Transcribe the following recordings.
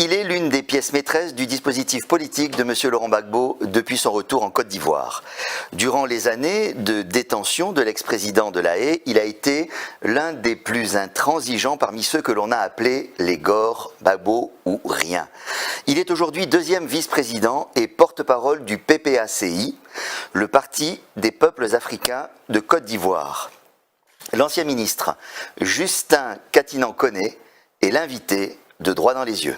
Il est l'une des pièces maîtresses du dispositif politique de M. Laurent Gbagbo depuis son retour en Côte d'Ivoire. Durant les années de détention de l'ex-président de la Haye, il a été l'un des plus intransigeants parmi ceux que l'on a appelés les Gor, Gbagbo ou rien. Il est aujourd'hui deuxième vice-président et porte-parole du PPACI, le Parti des peuples africains de Côte d'Ivoire. L'ancien ministre Justin Katinan-Koné est l'invité de Droit dans les yeux.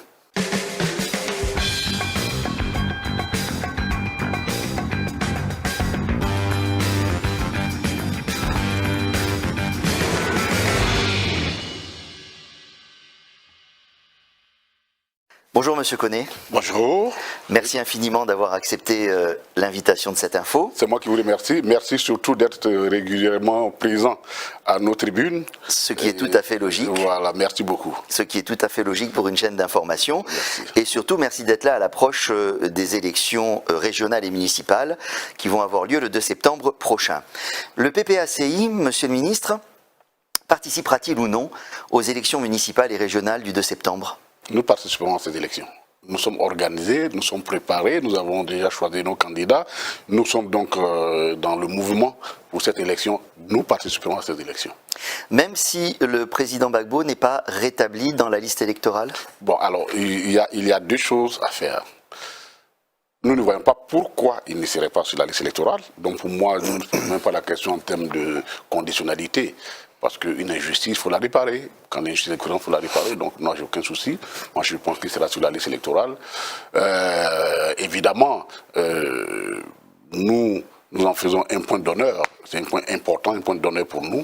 Bonjour Monsieur Koné. Bonjour. Merci infiniment d'avoir accepté l'invitation de cette info. C'est moi qui vous remercie. Merci surtout d'être régulièrement présent à nos tribunes. Ce qui est tout à fait logique. Voilà, merci beaucoup. Ce qui est tout à fait logique pour une chaîne d'information. Et surtout, merci d'être là à l'approche des élections régionales et municipales qui vont avoir lieu le 2 septembre prochain. Le PPACI, Monsieur le Ministre, participera-t-il ou non aux élections municipales et régionales du 2 septembre ? Nous participons à ces élections. Nous sommes organisés, nous sommes préparés, nous avons déjà choisi nos candidats. Nous sommes donc dans le mouvement pour cette élection. Nous participerons à cette élection. Même si le président Gbagbo n'est pas rétabli dans la liste électorale ? Bon, alors, il y a deux choses à faire. Nous ne voyons pas pourquoi il ne serait pas sur la liste électorale. Donc pour moi, je ne pose même pas la question en termes de conditionnalité. Parce qu'une injustice, il faut la réparer. Quand l'injustice est courante, il faut la réparer. Donc, moi, j'ai aucun souci. Moi, je pense qu'il sera sur la liste électorale. Évidemment, nous en faisons un point d'honneur. C'est un point important, un point d'honneur pour nous.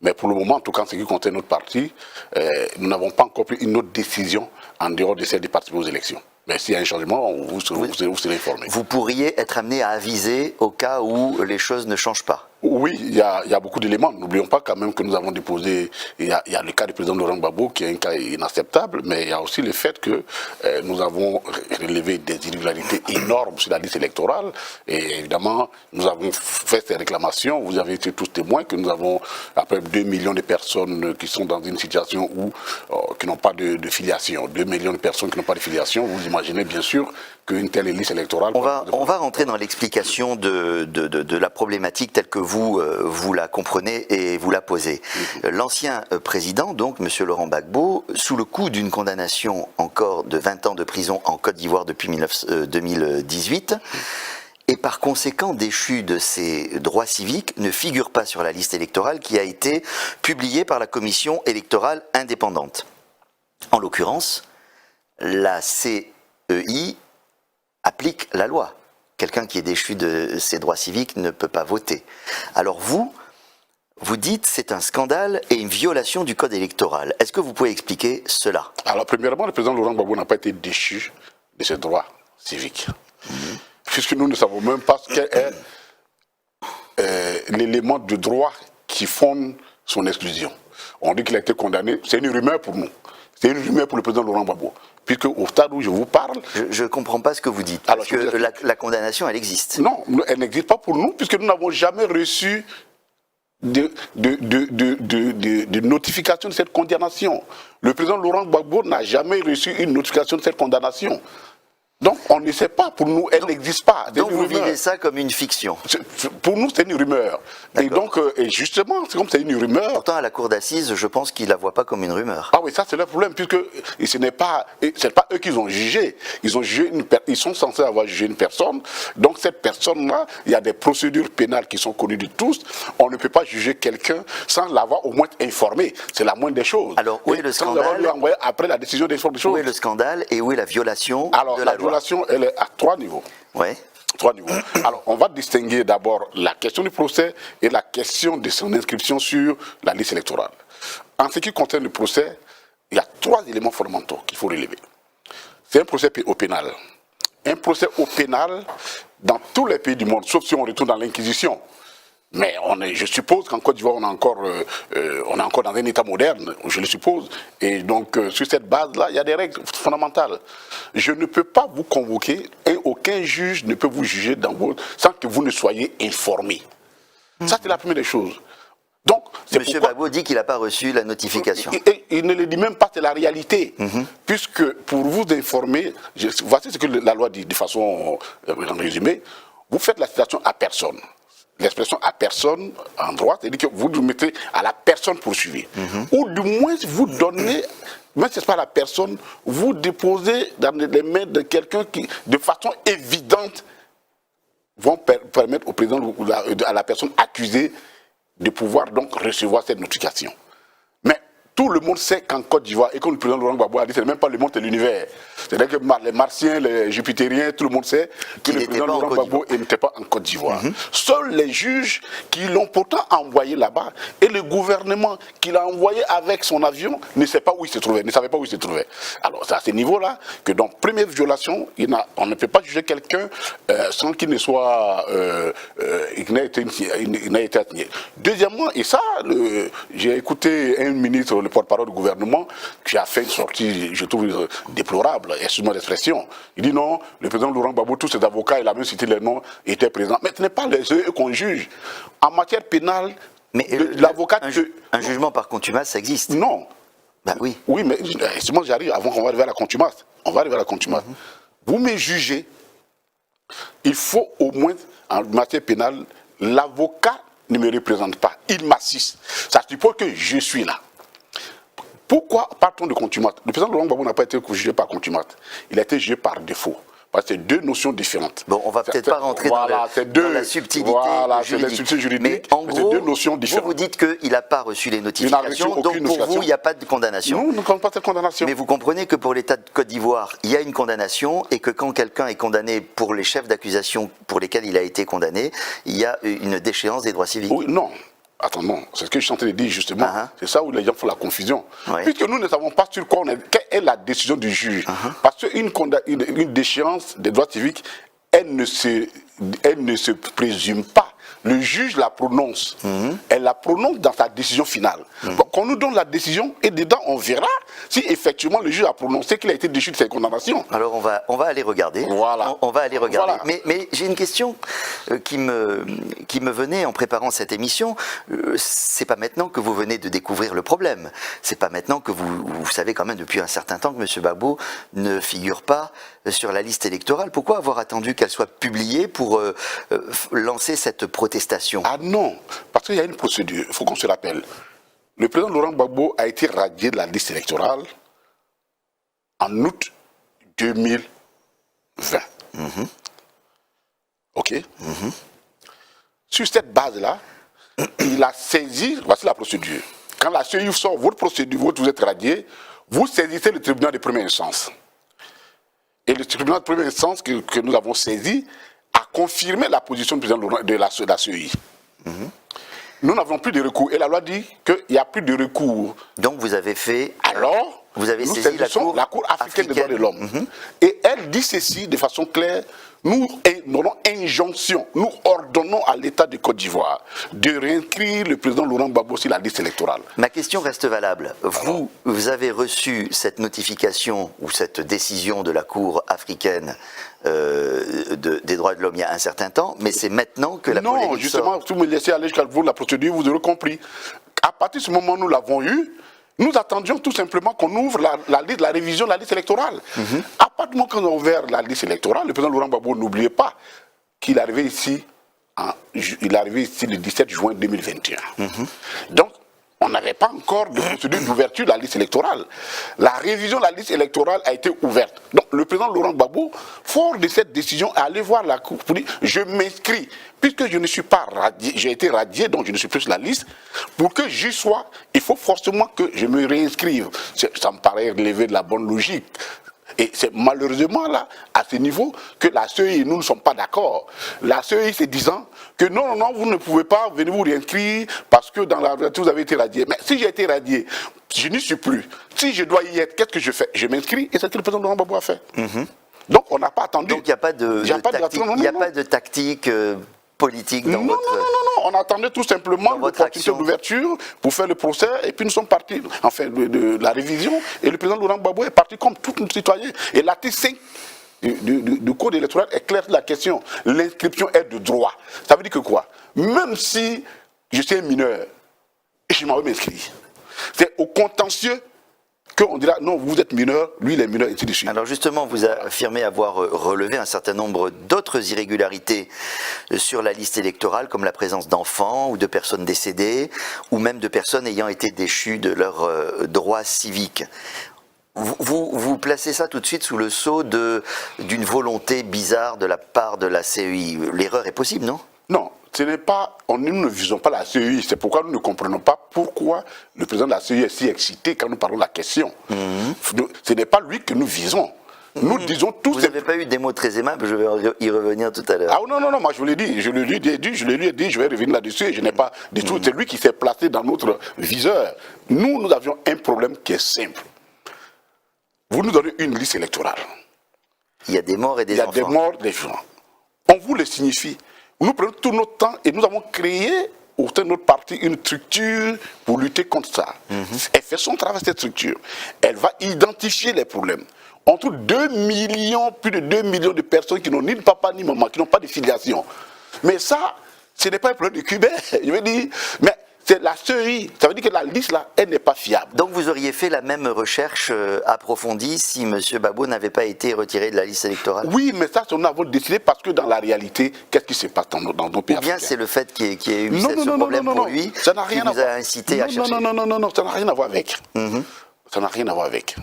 Mais pour le moment, en tout cas, en ce qui concerne notre parti, nous n'avons pas encore pris une autre décision en dehors de celle de participer aux élections. Mais s'il y a un changement, vous serez informés. Vous pourriez être amené à aviser au cas où les choses ne changent pas. Oui, il y a beaucoup d'éléments. N'oublions pas quand même que nous avons déposé, il y a le cas du président Laurent Gbagbo qui est un cas inacceptable, mais il y a aussi le fait que nous avons relevé des irrégularités énormes sur la liste électorale. Et évidemment, nous avons fait ces réclamations. Vous avez été tous témoins que nous avons à peu près 2 millions de personnes qui sont dans une situation où, qui n'ont pas de filiation. 2 millions de personnes qui n'ont pas de filiation. Vous imaginez bien sûr qu'une telle liste électorale... On va rentrer dans l'explication de la problématique telle que vous la comprenez et vous la posez. L'ancien président, donc M. Laurent Gbagbo, sous le coup d'une condamnation encore de 20 ans de prison en Côte d'Ivoire depuis 2018, et par conséquent déchu de ses droits civiques, ne figure pas sur la liste électorale qui a été publiée par la commission électorale indépendante. En l'occurrence, la CEI applique la loi. Quelqu'un qui est déchu de ses droits civiques ne peut pas voter. Alors vous dites c'est un scandale et une violation du code électoral. Est-ce que vous pouvez expliquer cela ? Alors premièrement, le président Laurent Gbagbo n'a pas été déchu de ses droits civiques. Puisque nous ne savons même pas quel est l'élément de droit qui fonde son exclusion. On dit qu'il a été condamné, c'est une rumeur pour nous. C'est une rumeur pour le président Laurent Gbagbo. Puisque au stade où je vous parle... Je ne comprends pas ce que vous dites. Parce que la condamnation, elle existe. Non, elle n'existe pas pour nous, puisque nous n'avons jamais reçu de notification de cette condamnation. Le président Laurent Gbagbo n'a jamais reçu une notification de cette condamnation. Donc on ne sait pas, pour nous, elle n'existe pas. Donc vous vivez ça comme une fiction. Pour nous, c'est une rumeur. Et donc, et justement, c'est comme c'est une rumeur. Pourtant, à la cour d'assises, je pense qu'ils ne la voient pas comme une rumeur. Ah oui, ça c'est le problème, puisque ce n'est pas eux qui ont jugé. Ils sont censés avoir jugé une personne. Donc cette personne-là, il y a des procédures pénales qui sont connues de tous. On ne peut pas juger quelqu'un sans l'avoir au moins informé. C'est la moindre des choses. Alors où est le scandale ? Sans l'avoir lui envoyé après la décision des choses. Où est le scandale et où est la violation de la loi ? La violation, elle est à 3 niveaux. Ouais. 3 niveaux. Alors, on va distinguer d'abord la question du procès et la question de son inscription sur la liste électorale. En ce qui concerne le procès, il y a 3 éléments fondamentaux qu'il faut relever. C'est un procès au pénal. Un procès au pénal, dans tous les pays du monde, sauf si on retourne dans l'Inquisition. Mais je suppose qu'en Côte d'Ivoire, on est encore dans un État moderne, je le suppose. Et donc, sur cette base-là, il y a des règles fondamentales. Je ne peux pas vous convoquer et aucun juge ne peut vous juger sans que vous ne soyez informé. Ça, c'est la première des choses. Donc, M. Gbagbo dit qu'il n'a pas reçu la notification. Il ne le dit même pas, c'est la réalité. Puisque, pour vous informer, voici ce que la loi dit de façon résumée, vous faites la citation à personne. L'expression à personne en droit, c'est-à-dire que vous vous mettez à la personne poursuivie. Ou du moins, vous donnez, même si ce n'est pas la personne, vous déposez dans les mains de quelqu'un qui, de façon évidente, vont permettre au président, à la personne accusée, de pouvoir donc recevoir cette notification. Mais tout le monde sait qu'en Côte d'Ivoire, et comme le président Laurent Gbagbo a dit, ce n'est même pas le monde, c'est l'univers. C'est-à-dire que les Martiens, les Jupitériens, tout le monde sait que le président Laurent Gbagbo n'était pas en Côte d'Ivoire. Seuls les juges qui l'ont pourtant envoyé là-bas, et le gouvernement qui l'a envoyé avec son avion ne sait pas où il se trouvait, ne savait pas où il se trouvait. Alors c'est à ce niveau-là que dans première violation, on ne peut pas juger quelqu'un sans qu'il ne soit, il n'ait été atteint. Deuxièmement, et ça, j'ai écouté un ministre, le porte-parole du gouvernement, qui a fait une sortie, je trouve, déplorable, excuse-moi l'expression. Il dit non, le président Laurent Gbagbo, tous ses avocats, il a même cité les noms, étaient présents. Mais ce n'est pas eux qu'on juge. En matière pénale, l'avocat... Un jugement par contumace, ça existe? Non. Ben oui. Oui, mais excuse-moi, j'arrive, avant qu'on va arriver à la contumace. On va arriver à la contumace. Vous me jugez, il faut au moins, en matière pénale, l'avocat ne me représente pas, il m'assiste. Ça suppose que je suis là. Pourquoi partons de contumace? Le président Laurent Gbagbo n'a pas été jugé par contumace. Il a été jugé par défaut. Parce que c'est deux notions différentes. Bon, on va peut-être pas rentrer dans la subtilité juridique. Mais en gros, deux notions différentes. Vous dites qu'il n'a pas reçu les notifications, donc pour vous, il n'y a pas de condamnation. Non, nous ne comptons pas de condamnation. Mais vous comprenez que pour l'État de Côte d'Ivoire, il y a une condamnation et que quand quelqu'un est condamné pour les chefs d'accusation pour lesquels il a été condamné, il y a une déchéance des droits civiques. Oui, non. Attends, non, c'est ce que je suis en train de dire justement. C'est ça où les gens font la confusion. Puisque nous ne savons pas sur quoi on est, quelle est la décision du juge. Parce qu'une déchéance des droits civiques, elle ne se présume pas. Le juge la prononce. Elle la prononce dans sa décision finale. Donc, on nous donne la décision et dedans, on verra si effectivement le juge a prononcé qu'il a été déchu de ses condamnations. Alors, on va aller regarder. Voilà. On va aller regarder. Voilà. Mais j'ai une question qui me venait en préparant cette émission. C'est pas maintenant que vous venez de découvrir le problème. C'est pas maintenant que vous savez quand même depuis un certain temps que M. Gbagbo ne figure pas sur la liste électorale. Pourquoi avoir attendu qu'elle soit publiée pour lancer cette protestation? Ah non, parce qu'il y a une procédure, il faut qu'on se rappelle. Le président Laurent Gbagbo a été radié de la liste électorale en août 2020. Ok. Sur cette base-là, il a saisi, voici la procédure. Quand la CEI sort votre procédure, vous êtes radié, vous saisissez le tribunal de première instance. Et le tribunal de première instance que nous avons saisi a confirmé la position du président de la CEI. Nous n'avons plus de recours. Et la loi dit qu'il n'y a plus de recours. Donc vous avez fait... Alors, vous avez nous saisi la Cour africaine des droits de l'homme. Et elle dit ceci de façon claire. Nous donnons injonction, nous ordonnons à l'État de Côte d'Ivoire de réinscrire le président Laurent Gbagbo sur la liste électorale. Ma question reste valable. Vous avez reçu cette notification ou cette décision de la Cour africaine des droits de l'homme il y a un certain temps, mais c'est maintenant que la polémique Non, justement, si vous me laissez aller jusqu'à la procédure, vous aurez compris. À partir de ce moment où nous l'avons eu, nous attendions tout simplement qu'on ouvre la révision de la liste électorale. À partir du moment qu'on a ouvert la liste électorale, le président Laurent Gbagbo, n'oubliez pas qu'il est arrivé ici, le 17 juin 2021. Donc, on n'avait pas encore de procédure d'ouverture de la liste électorale. La révision de la liste électorale a été ouverte. Donc, le président Laurent Gbagbo, fort de cette décision, est allé voir la Cour pour dire « je m'inscris ». Puisque je ne suis pas radié, j'ai été radié, donc je ne suis plus sur la liste, pour que j'y sois, il faut forcément que je me réinscrive. Ça me paraît relever de la bonne logique. Et c'est malheureusement là, à ce niveau, que la CEI, nous ne sommes pas d'accord. La CEI, c'est disant que non, vous ne pouvez pas venir vous réinscrire parce que dans la vous avez été radié. Mais si j'ai été radié, je n'y suis plus. Si je dois y être, qu'est-ce que je fais? Je m'inscris et c'est ce que le président Laurent Gbagbo a fait. Donc on n'a pas attendu. Donc il n'y a pas de tactique politique dans votre... Non, on attendait tout simplement l'opportunité d'ouverture pour faire le procès et puis nous sommes partis, enfin de la révision et le président Laurent Gbagbo est parti comme tout un citoyen. Et l'article 5 du code électoral est clair sur la question. L'inscription est de droit. Ça veut dire que quoi? Même si je suis un mineur, et je m'en vais m'inscrire. C'est au contentieux qu'on dira non, vous êtes mineur, lui il est mineur, et ainsi de suite. Alors justement, vous affirmez avoir relevé un certain nombre d'autres irrégularités sur la liste électorale, comme la présence d'enfants ou de personnes décédées, ou même de personnes ayant été déchues de leurs droits civiques. Vous placez ça tout de suite sous le sceau d'une volonté bizarre de la part de la CEI. L'erreur est possible, non? Non, ce n'est pas, nous ne visons pas la CEI, c'est pourquoi nous ne comprenons pas pourquoi le président de la CEI est si excité quand nous parlons de la question. Ce n'est pas lui que nous visons. Nous disons tous... Vous n'avez pas eu des mots très aimables, je vais y revenir tout à l'heure. Ah non, moi je l'ai dit, je lui ai dit, je vais revenir là-dessus, et je n'ai pas du tout, c'est lui qui s'est placé dans notre viseur. Nous avions un problème qui est simple. Vous nous donnez une liste électorale. Il y a des morts et des enfants. Il y a des morts, des gens. On vous le signifie. Nous prenons tout notre temps et nous avons créé au sein de notre parti une structure pour lutter contre ça. Elle fait son travail, cette structure. Elle va identifier les problèmes. On trouve 2 millions, plus de 2 millions de personnes qui n'ont ni de papa ni maman, qui n'ont pas de filiation. Mais ça, ce n'est pas un problème de Cubain. Je veux dire, mais c'est la CEI. Ça veut dire que la liste là, elle n'est pas fiable. Donc vous auriez fait la même recherche approfondie si M. Gbagbo n'avait pas été retiré de la liste électorale? Oui, mais ça, on a décidé parce que dans la réalité, qu'est-ce qui se passe dans nos pays? Ou bien c'est le fait qu'il y ait eu ce problème pour lui ça n'a rien qui vous a incité à chercher? Non, ça n'a rien à voir avec. Ça n'a rien à voir avec.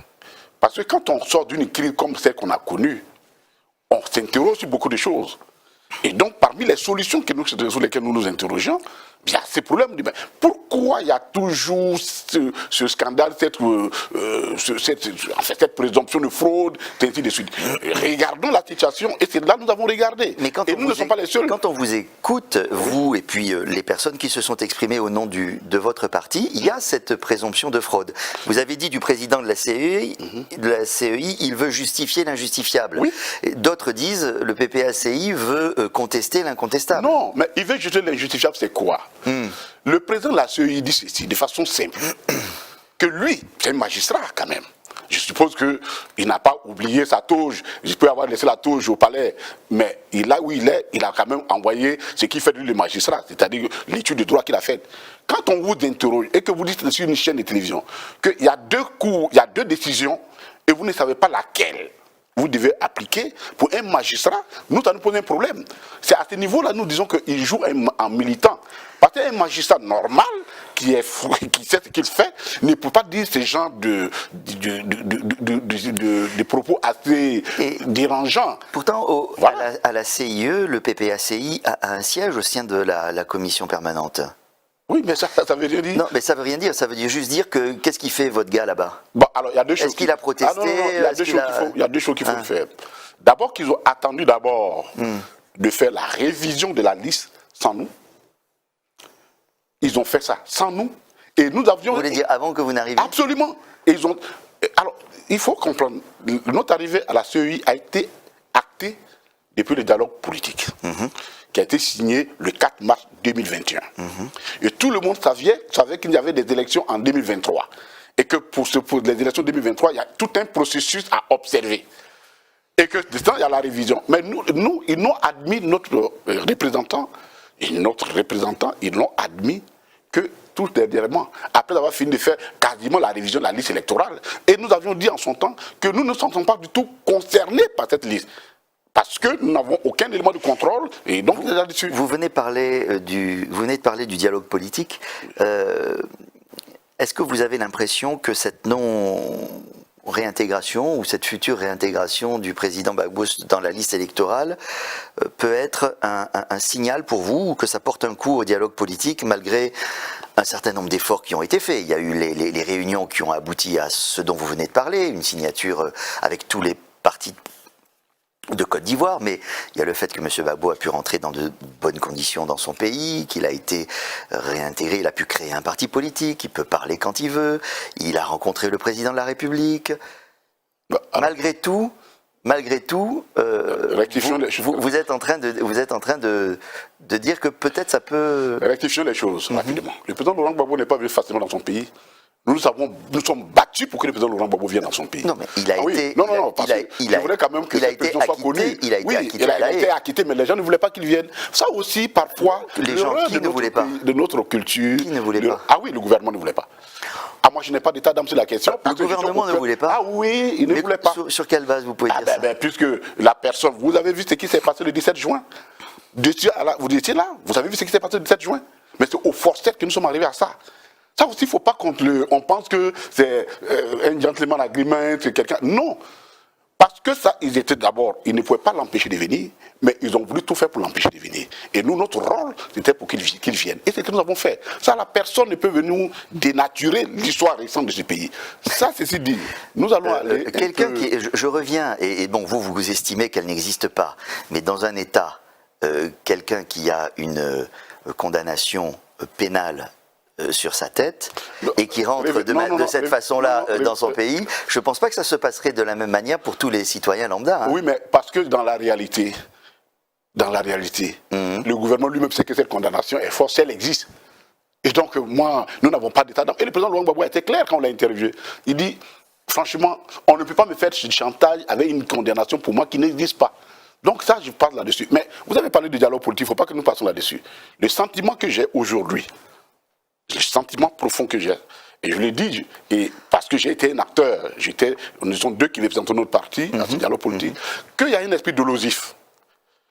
Parce que quand on sort d'une crise comme celle qu'on a connue, on s'interroge sur beaucoup de choses. Et donc, parmi les solutions sur lesquelles nous nous interrogeons, il y a ces problèmes. Pourquoi il y a toujours ce scandale, cette présomption de fraude, ainsi de suite? Regardons la situation, et c'est là que nous avons regardé. Mais et nous ne sommes pas les seuls. Quand on vous écoute, vous et puis les personnes qui se sont exprimées au nom de votre parti, il y a cette présomption de fraude. Vous avez dit du président de la CEI, il veut justifier l'injustifiable. Oui. D'autres disent, le PPACI veut contester l'incontestable. Non, mais il veut justifier l'injustifiable, c'est quoi? Le président de la CEI dit ceci, de façon simple, que lui, c'est un magistrat quand même. Je suppose qu'il n'a pas oublié sa toge. Il peut avoir laissé la toge au palais, mais là où il est, il a quand même envoyé ce qui fait de lui le magistrat, c'est-à-dire l'étude de droit qu'il a faite. Quand on vous interroge et que vous dites sur une chaîne de télévision qu'il y a 2 cours, il y a 2 décisions, et vous ne savez pas laquelle vous devez appliquer, pour un magistrat, nous, ça nous pose un problème. C'est à ce niveau-là, nous disons qu'il joue en militant. Parce qu'un magistrat normal, qui sait ce qu'il fait, ne peut pas dire ce genre de propos assez dérangeants. Pourtant, à la CIE, le PPACI a un siège au sein de la commission permanente. Oui, mais ça veut rien dire. Non, mais ça veut rien dire. Ça veut juste dire que qu'est-ce qu'il fait votre gars là-bas? Bon, alors il y a 2 choses. Est-ce qu'il a protesté? Non, il y a 2 choses qu'il faut faire. D'abord, qu'ils ont attendu de faire la révision de la liste sans nous. Ils ont fait ça sans nous. Et nous avions. Vous voulez dire avant que vous n'arriviez? Absolument. Et ils ont. Alors, il faut comprendre. Notre arrivée à la CEI a été actée depuis le dialogue politique. Qui a été signé le 4 mars 2021. Et tout le monde savait qu'il y avait des élections en 2023. Et que pour les élections 2023, il y a tout un processus à observer. Et que dedans, il y a la révision. Mais nous ils n'ont admis, notre représentant, ils l'ont admis que tout dernièrement, après avoir fini de faire quasiment la révision de la liste électorale. Et nous avions dit en son temps que nous ne sommes pas du tout concernés par cette liste. Parce que nous n'avons aucun élément de contrôle, et donc là-dessus. Vous venez de parler du dialogue politique. Est-ce que vous avez l'impression que cette non-réintégration ou cette future réintégration du président Gbagbo dans la liste électorale peut être un signal pour vous, ou que ça porte un coup au dialogue politique malgré un certain nombre d'efforts qui ont été faits? Il y a eu les réunions qui ont abouti à ce dont vous venez de parler, une signature avec tous les partis de Côte d'Ivoire, mais il y a le fait que M. Gbagbo a pu rentrer dans de bonnes conditions dans son pays, qu'il a été réintégré, il a pu créer un parti politique, il peut parler quand il veut, il a rencontré le président de la République. Malgré tout, vous êtes en train de dire que peut-être ça peut... Rectifions les choses rapidement. Le président Laurent Gbagbo n'est pas venu facilement dans son pays. Nous sommes battus pour que le président Laurent Gbagbo vienne dans son pays. Non, mais il a été. Non, parce que je voudrais quand même que cette président soit connue. Il a été acquitté, mais les gens ne voulaient pas qu'il vienne. Ça aussi, parfois, les gens qui ne voulaient pas. De notre culture. Qui ne voulait pas. Ah oui, le gouvernement ne voulait pas. Ah, moi, je n'ai pas d'état d'âme sur la question. Le gouvernement ne voulait pas. Ah oui, il ne voulait pas. Sur quelle base vous pouvez dire ça? Puisque la personne, vous avez vu ce qui s'est passé le 17 juin. Vous étiez là, vous avez vu ce qui s'est passé le 17 juin. Mais c'est au forceps que nous sommes arrivés à ça. Ça aussi, il ne faut pas on pense que c'est un gentleman agreement, c'est quelqu'un. Non. Parce que ça, ils ne pouvaient pas l'empêcher de venir, mais ils ont voulu tout faire pour l'empêcher de venir. Et nous, notre rôle, c'était pour qu'il vienne. Et c'est ce que nous avons fait. Ça, la personne ne peut venir dénaturer l'histoire récente de ce pays. Ça, ceci dit, nous allons aller. Quelqu'un qui. Je reviens, et bon, vous estimez qu'elle n'existe pas, mais dans un État, quelqu'un qui a une condamnation pénale sur sa tête et qui rentre de cette façon-là dans son pays, je ne pense pas que ça se passerait de la même manière pour tous les citoyens lambda. Hein. Oui, mais parce que dans la réalité, le gouvernement lui-même sait que cette condamnation est fausse, elle existe. Et donc, nous n'avons pas d'état d'âme. Et le président Laurent Gbagbo a été clair quand on l'a interviewé. Il dit, franchement, on ne peut pas me faire du chantage avec une condamnation pour moi qui n'existe pas. Donc ça, je parle là-dessus. Mais vous avez parlé de dialogue politique, il ne faut pas que nous passions là-dessus. Le sentiment que j'ai aujourd'hui, le sentiment profond que j'ai, et je l'ai dit, et parce que j'ai été un acteur, nous sommes deux qui représentons notre parti dans ce dialogue politique, qu'il y a un esprit dolosif.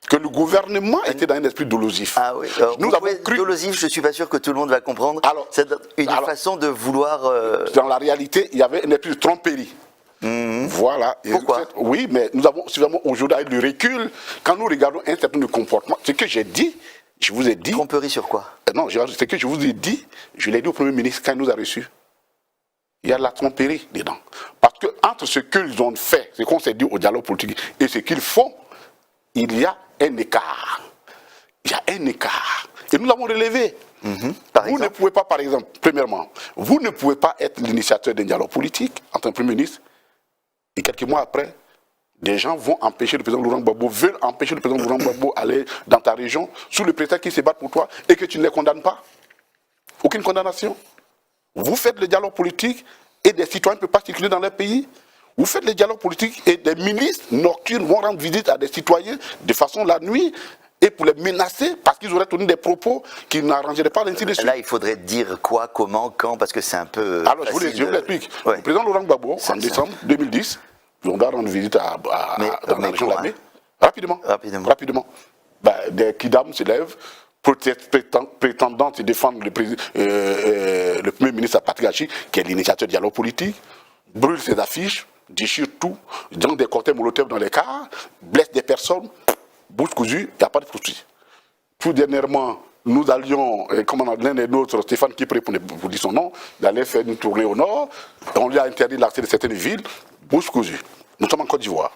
Que le gouvernement était dans un esprit dolosif. Ah oui. Nous avons cru... Dolosif, je ne suis pas sûr que tout le monde va comprendre. C'est une façon de vouloir... Dans la réalité, il y avait un esprit de tromperie. Voilà. Pourquoi? Oui, mais nous avons suffisamment aujourd'hui avec le recul, quand nous regardons un certain comportement, ce que j'ai dit, je vous ai dit... Tromperie sur quoi? Non, ce que je vous ai dit, je l'ai dit au Premier ministre quand il nous a reçus. Il y a de la tromperie dedans. Parce que entre ce qu'ils ont fait, ce qu'on s'est dit au dialogue politique, et ce qu'ils font, il y a un écart. Il y a un écart. Et nous l'avons relevé. Vous ne pouvez pas, par exemple, premièrement, vous ne pouvez pas être l'initiateur d'un dialogue politique en tant que Premier ministre, et quelques mois après, des gens vont empêcher le président Laurent Gbagbo, veulent empêcher le président Laurent Gbagbo d'aller dans ta région sous le prétexte qu'ils se battent pour toi et que tu ne les condamnes pas. Aucune condamnation. Vous faites le dialogue politique et des citoyens ne peuvent pas circuler dans leur pays. Vous faites le dialogue politique et des milices nocturnes vont rendre visite à des citoyens de façon la nuit et pour les menacer parce qu'ils auraient tenu des propos qui n'arrangeraient pas ainsi de suite. Là, il faudrait dire quoi, comment, quand, parce que c'est un peu. Alors, je vous l'explique. Ouais. Le président Laurent Gbagbo, en décembre 2010, on doit rendre visite dans la région de la Mée. Rapidement. Des kidams se lèvent, prétendant se défendre le Premier ministre Patrick Hachi, qui est l'initiateur du dialogue politique, brûle ses affiches, déchire tout, dans des cocktails Molotov dans les cars, blesse des personnes, bouche cousue, il n'y a pas de poursuite. Tout dernièrement, nous allions, comme l'un des nôtres, Stéphane Kipré, pour dire son nom, d'aller faire une tournée au nord, on lui a interdit l'accès de certaines villes, bouche cousue. Nous sommes en Côte d'Ivoire.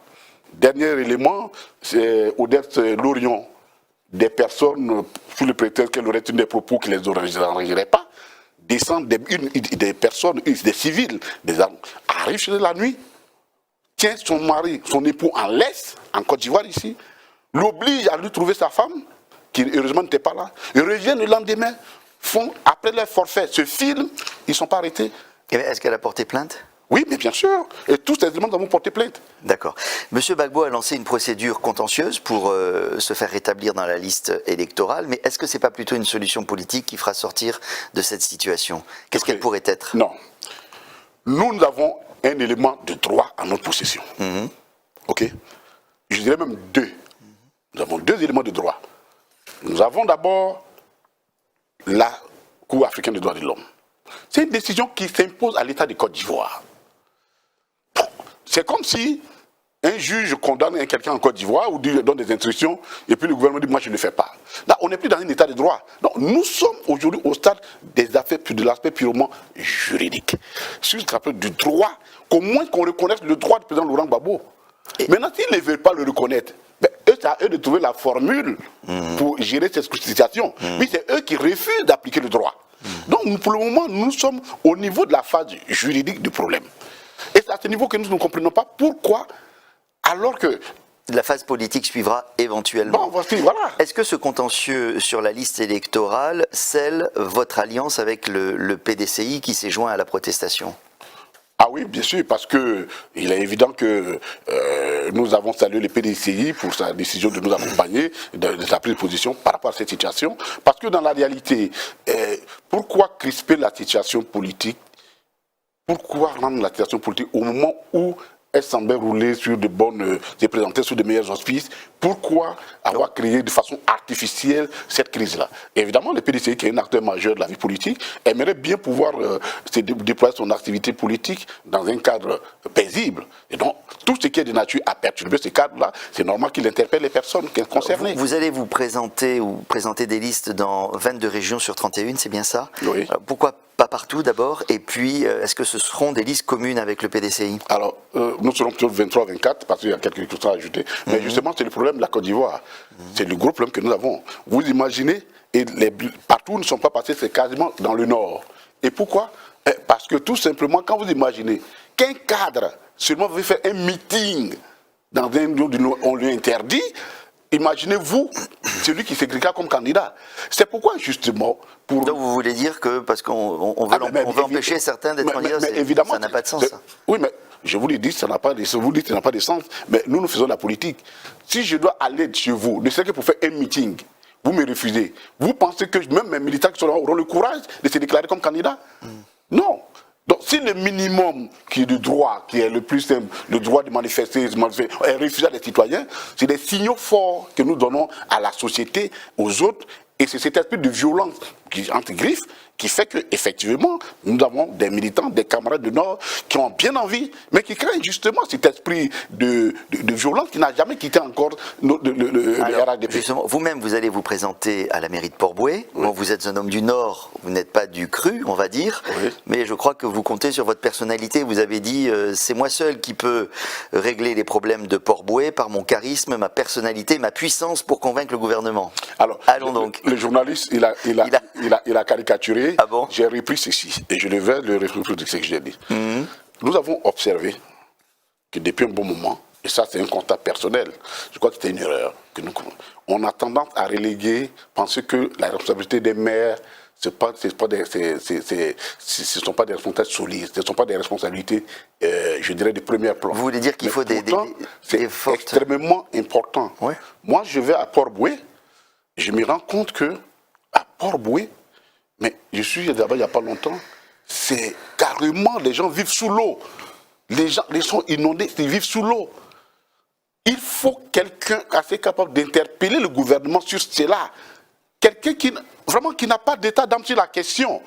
Dernier élément, c'est Odette Lorion, des personnes, sous le prétexte qu'elle aurait tenu des propos qui ne les arrangeraient pas, descendent des personnes, des civils, des armes, arrivent chez eux la nuit, tient son mari, son époux en laisse, en Côte d'Ivoire ici, l'oblige à lui trouver sa femme, qui heureusement n'était pas là, ils reviennent le lendemain, font, après leur forfait, se filment, ils ne sont pas arrêtés. Est-ce qu'elle a porté plainte? Oui, mais bien sûr. Et tous ces éléments avons porté plainte. D'accord. Monsieur Gbagbo a lancé une procédure contentieuse pour se faire rétablir dans la liste électorale, mais est-ce que ce n'est pas plutôt une solution politique qui fera sortir de cette situation? Qu'est-ce qu'elle pourrait être? Non. Nous avons un élément de droit en notre possession. OK? Je dirais même deux. Nous avons deux éléments de droit. Nous avons d'abord la Cour africaine des droits de l'homme. C'est une décision qui s'impose à l'État de Côte d'Ivoire. C'est comme si un juge condamne quelqu'un en Côte d'Ivoire ou donne des instructions et puis le gouvernement dit « moi je ne le fais pas ». Là, on n'est plus dans un état de droit. Donc, nous sommes aujourd'hui au stade des affaires, de l'aspect purement juridique. Sur l'aspect du droit, qu'au moins qu'on reconnaisse le droit du président Laurent Gbagbo. Maintenant, s'ils ne veulent pas le reconnaître, c'est à eux de trouver la formule pour gérer cette situation. Mais c'est eux qui refusent d'appliquer le droit. Donc, pour le moment, nous sommes au niveau de la phase juridique du problème. Et c'est à ce niveau que nous ne comprenons pas pourquoi, alors que La phase politique suivra éventuellement. Bon, voici, voilà. Est-ce que ce contentieux sur la liste électorale scelle votre alliance avec le PDCI qui s'est joint à la protestation? Ah oui, bien sûr, parce que il est évident que nous avons salué le PDCI pour sa décision de nous accompagner, de sa prise de position par rapport à cette situation. Parce que dans la réalité, pourquoi crisper la situation politique? Pourquoi rendre la situation politique au moment où elle semblait rouler sur de bonnes, se présenter sur de meilleurs auspices? Pourquoi avoir créé de façon artificielle cette crise-là? Évidemment, le PDCI, qui est un acteur majeur de la vie politique, aimerait bien pouvoir déployer son activité politique dans un cadre paisible. Et donc, tout ce qui est de nature à perturber ce cadre-là, c'est normal qu'il interpelle les personnes concernées. Vous allez vous présenter ou présenter des listes dans 22 régions sur 31, c'est bien ça? Oui. Pourquoi pas partout d'abord? Et puis, est-ce que ce seront des listes communes avec le PDCI? Alors, nous serons plutôt 23-24, parce qu'il y a quelques questions à ajouter. Mais justement, c'est le problème de la Côte d'Ivoire. C'est le gros problème que nous avons. Vous imaginez, et partout où ne sont pas passés, c'est quasiment dans le nord. Et pourquoi? Parce que tout simplement, quand vous imaginez qu'un cadre seulement veut faire un meeting dans un lieu on lui interdit, imaginez-vous celui qui s'écrira comme candidat. C'est pourquoi justement... Donc vous voulez dire que parce qu'on veut empêcher certains d'être candidats, ça n'a pas de sens. Oui, mais je vous l'ai dit, ça n'a pas de sens. Mais nous faisons la politique. Si je dois aller chez vous, ne serait que pour faire un meeting, vous me refusez. Vous pensez que même mes militants qui sont là auront le courage de se déclarer comme candidat? Non. Donc, si le minimum qui est le droit, qui est le plus simple, le droit de manifester, est refusé à des citoyens, c'est des signaux forts que nous donnons à la société, aux autres, et c'est cet esprit de violence qui entre griffes qui fait qu'effectivement, nous avons des militants, des camarades du Nord qui ont bien envie, mais qui craignent justement cet esprit de violence qui n'a jamais quitté encore le RHDP. Justement, vous-même, vous allez vous présenter à la mairie de Port-Bouët. Oui. Bon, vous êtes un homme du Nord, vous n'êtes pas du cru, on va dire, oui. Mais je crois que vous comptez sur votre personnalité. Vous avez dit, c'est moi seul qui peux régler les problèmes de Port-Bouët par mon charisme, ma personnalité, ma puissance pour convaincre le gouvernement. Alors, allons donc. Le journaliste, il a caricaturé. Ah bon? J'ai repris ceci, et je vais le reprendre de ce que j'ai dit. Nous avons observé que depuis un bon moment, et ça c'est un constat personnel, je crois que c'était une erreur, on a tendance à reléguer, penser que la responsabilité des maires, ce ne sont pas des responsabilités solides, ce ne sont pas des responsabilités, je dirais, de premier plan. Vous voulez dire qu'il faut c'est extrêmement important. Ouais. Moi, je vais à Port-Bouët, je me rends compte que à Port-Bouët, mais je suis là-bas il n'y a pas longtemps, c'est carrément, les gens vivent sous l'eau. Les gens sont inondés, ils vivent sous l'eau. Il faut quelqu'un assez capable d'interpeller le gouvernement sur cela. Quelqu'un qui n'a pas d'état d'âme sur la question.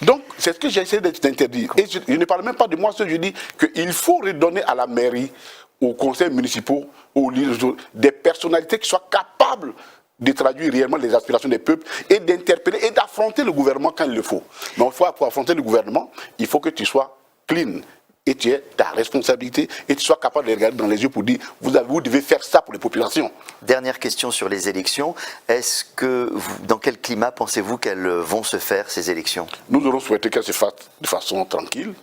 Donc, c'est ce que j'ai essayé d'interdire. Et je ne parle même pas de moi, je dis qu'il faut redonner à la mairie, aux conseils municipaux, aux leaders, des personnalités qui soient capables de traduire réellement les aspirations des peuples et d'interpeller et d'affronter le gouvernement quand il le faut. Donc, pour affronter le gouvernement, il faut que tu sois clean et tu aies ta responsabilité et tu sois capable de regarder dans les yeux pour dire vous devez faire ça pour les populations. Dernière question sur les élections. Dans quel climat pensez-vous qu'elles vont se faire, ces élections? Nous aurons souhaité qu'elles se fassent de façon tranquille.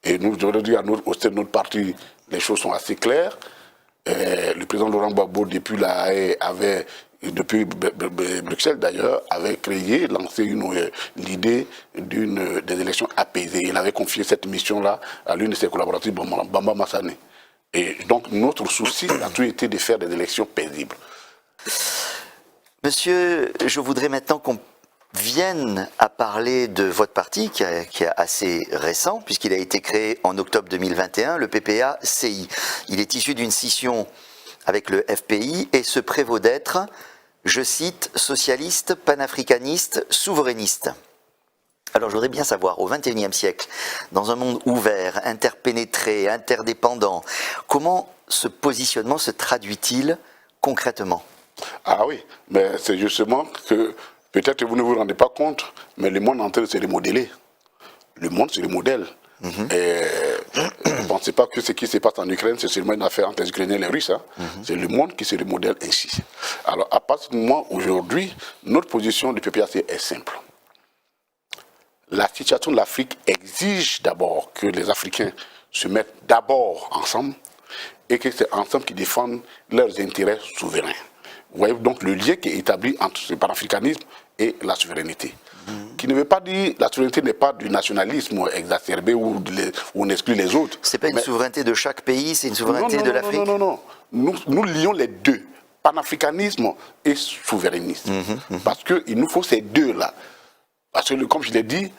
Et nous aurons dit au sein de notre parti, les choses sont assez claires. Le président Laurent Gbagbo, depuis Bruxelles d'ailleurs, avait lancé l'idée des élections apaisées. Il avait confié cette mission-là à l'une de ses collaboratrices, Bamba Massané. Et donc notre souci a toujours été de faire des élections paisibles. Monsieur, je voudrais maintenant qu'on vienne à parler de votre parti, qui est assez récent, puisqu'il a été créé en octobre 2021, le PPA-CI. Il est issu d'une scission avec le FPI et se prévaut d'être, je cite, socialiste, panafricaniste, souverainiste. Alors je voudrais bien savoir, au XXIe siècle, dans un monde ouvert, interpénétré, interdépendant, comment ce positionnement se traduit-il concrètement? Ah oui, mais c'est justement que, peut-être que vous ne vous rendez pas compte, mais le monde est en train de se remodeler. Le monde, c'est le modèle. Et ne pensez pas que ce qui se passe en Ukraine, c'est seulement une affaire entre les Ukrainiens et les Russes. C'est le monde qui se remodèle ainsi. Alors, à partir du moment aujourd'hui, notre position du PPAC est simple. La situation de l'Afrique exige d'abord que les Africains se mettent d'abord ensemble et que c'est ensemble qui défendent leurs intérêts souverains. Vous voyez donc le lien qui est établi entre le panafricanisme et la souveraineté. Qui ne veut pas dire, la souveraineté n'est pas du nationalisme exacerbé où on exclut les autres. C'est pas une souveraineté de chaque pays, c'est une souveraineté de l'Afrique. Non. Nous lions les deux, panafricanisme et souverainisme. Parce qu'il nous faut ces deux-là. Parce que, comme je l'ai dit,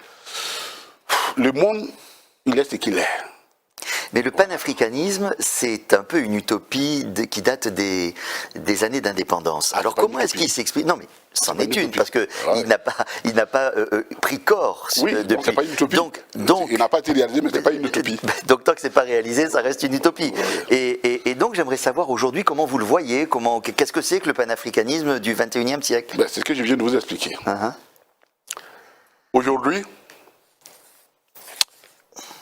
le monde, il est ce qu'il est. Mais le panafricanisme, c'est un peu une utopie qui date des années d'indépendance. Alors comment est-ce qu'il s'explique? Non mais c'en est une, parce que il n'a pas pris corps depuis. Donc c'est pas une utopie. Donc, il n'a pas été réalisé, mais c'est pas une utopie. Donc tant que c'est pas réalisé, ça reste une utopie. Et donc j'aimerais savoir aujourd'hui comment vous le voyez, qu'est-ce que c'est que le panafricanisme du 21e siècle? C'est ce que je viens de vous expliquer. Aujourd'hui,